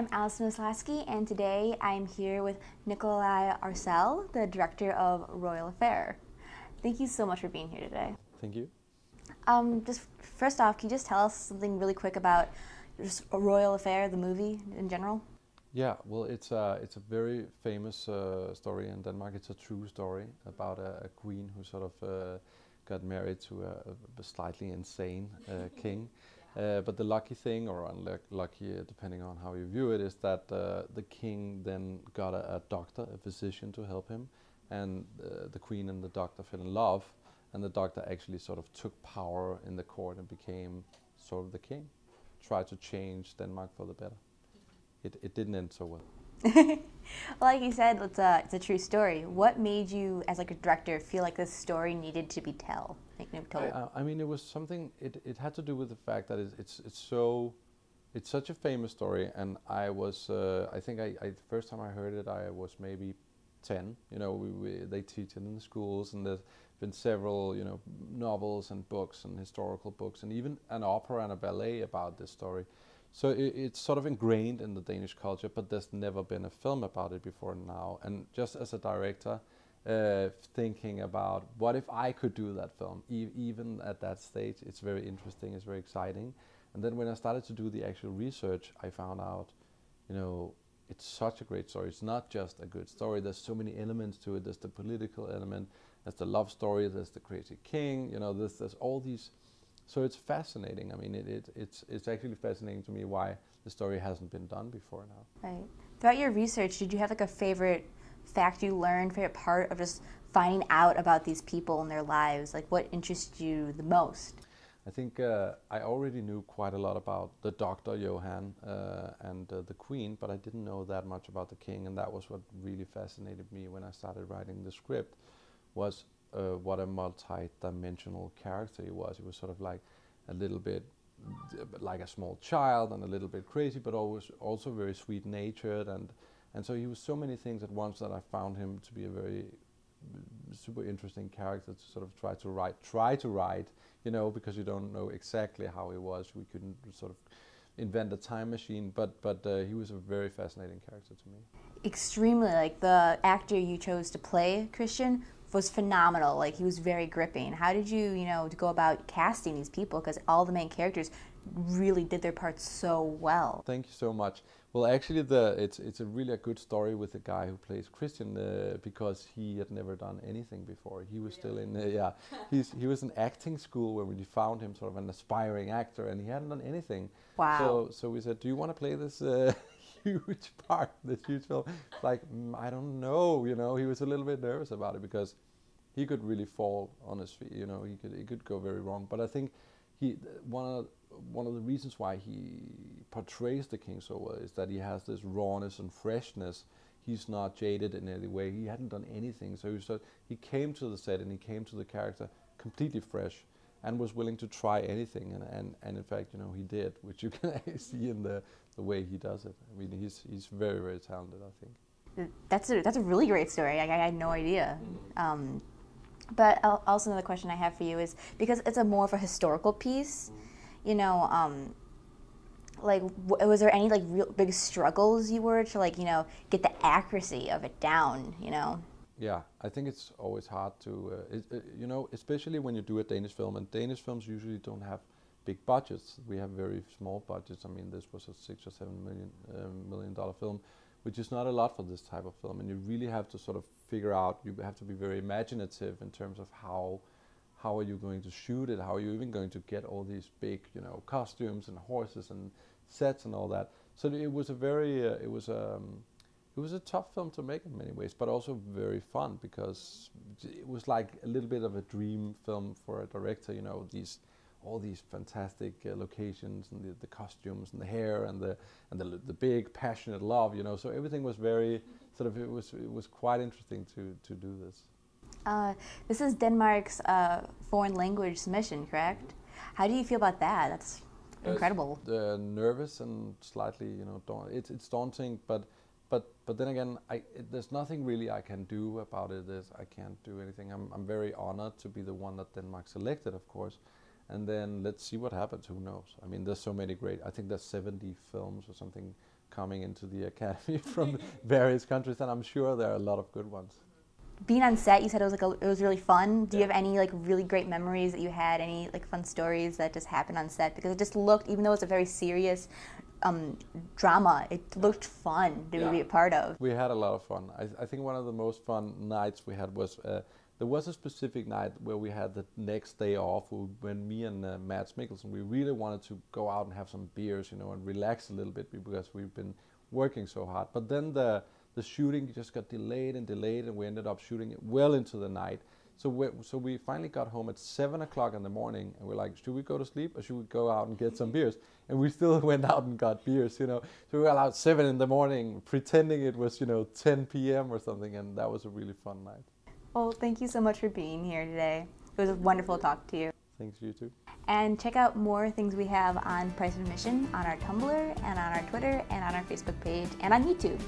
I'm Alison Wisłaski, and today I'm here with Nikolai Arcel, the director of Royal Affair. Thank you so much for being here today. Thank you. Just first off, can you just tell us something really quick about just Royal Affair, the movie in general? Yeah, well, it's a very famous story in Denmark. It's a true story about a queen who sort of got married to a slightly insane king. But the lucky thing, or unlucky, depending on how you view it, is that the king then got a doctor, a physician, to help him, and the queen and the doctor fell in love, and the doctor actually sort of took power in the court and became sort of the king, tried to change Denmark for the better. It didn't end so well. Well, like you said, it's a true story. What made you, as like a director, feel like this story needed to be told? I mean, it was something. It had to do with the fact that it's such a famous story, and I was I think the first time I heard it, I was maybe 10. You know, they teach it in the schools, and there's been several novels and books and historical books, and even an opera and a ballet about this story. So it's sort of ingrained in the Danish culture, but there's never been a film about it before now. And just as a director, thinking about what if I could do that film, even at that stage, it's very interesting, it's very exciting. And then when I started to do the actual research, I found out, it's such a great story. It's not just a good story. There's so many elements to it. There's the political element, there's the love story, there's the crazy king. There's all these. So it's fascinating. I mean, it's actually fascinating to me why the story hasn't been done before now. Right. Throughout your research, did you have like a favorite fact you learned, favorite part of just finding out about these people and their lives? Like, what interests you the most? I think I already knew quite a lot about the doctor, Johan, and the queen, but I didn't know that much about the king, and that was what really fascinated me when I started writing the script, was what a multi-dimensional character he was. He was sort of like a little bit like a small child and a little bit crazy, but always also very sweet-natured, and so he was so many things at once that I found him to be a very super interesting character to sort of try to write, because you don't know exactly how he was. We couldn't sort of invent a time machine, but he was a very fascinating character to me. Extremely. Like, the actor you chose to play Christian was phenomenal. Like, he was very gripping. How did you, to go about casting these people? Because all the main characters really did their parts so well. Thank you so much. Well, actually, it's a really good story with the guy who plays Christian, because he had never done anything before. He was still in he was in acting school when we found him, sort of an aspiring actor, and he hadn't done anything. Wow. So we said, do you want to play this huge part, this huge film? Like, I don't know, he was a little bit nervous about it because he could really fall on his feet, he could go very wrong. But I think one of the reasons why he portrays the king so well is that he has this rawness and freshness. He's not jaded in any way. He hadn't done anything, so he came to the set and he came to the character completely fresh and was willing to try anything, and in fact, he did, which you can see in the way he does it. I mean, he's very, very talented, I think. That's a really great story. I had no idea. But also another question I have for you is, because it's more of a historical piece, like, was there any like real big struggles you were to get the accuracy of it down, Yeah, I think it's always hard to, especially when you do a Danish film, and Danish films usually don't have big budgets. We have very small budgets. I mean, this was a $6 or $7 million film, which is not a lot for this type of film, and you really have to sort of figure out, you have to be very imaginative in terms of how are you going to shoot it, how are you even going to get all these big, costumes and horses and sets and all that. So it was a very, it was a tough film to make in many ways, but also very fun, because it was like a little bit of a dream film for a director, all these fantastic locations and the costumes and the hair and the big passionate love, so everything was very sort of, it was quite interesting to do this. This is Denmark's foreign language submission, correct? How do you feel about that? That's incredible. Nervous and slightly, it's daunting, but then again, there's nothing really I can do about it. I can't do anything. I'm very honored to be the one that Denmark selected, of course. And then let's see what happens. Who knows? I mean, there's so many great. I think there's 70 films or something coming into the academy from various countries, and I'm sure there are a lot of good ones. Being on set, you said it was really fun. Do you have any like really great memories that you had? Any like fun stories that just happened on set? Because it just looked, even though it's a very serious drama, it looked fun to be a part of. We had a lot of fun. I think one of the most fun nights we had was there was a specific night where we had the next day off when me and Mads Mikkelsen, we really wanted to go out and have some beers, you know, and relax a little bit because we've been working so hard. But then the shooting just got delayed, and we ended up shooting it well into the night. So we finally got home at 7 o'clock in the morning, and we're like, should we go to sleep or should we go out and get some beers? And we still went out and got beers, you know. So we were out 7 in the morning pretending it was, you know, 10 p.m. or something, and that was a really fun night. Well, thank you so much for being here today. It was wonderful to talk to you. Thanks, you too. And check out more things we have on Price of Admission on our Tumblr and on our Twitter and on our Facebook page and on YouTube.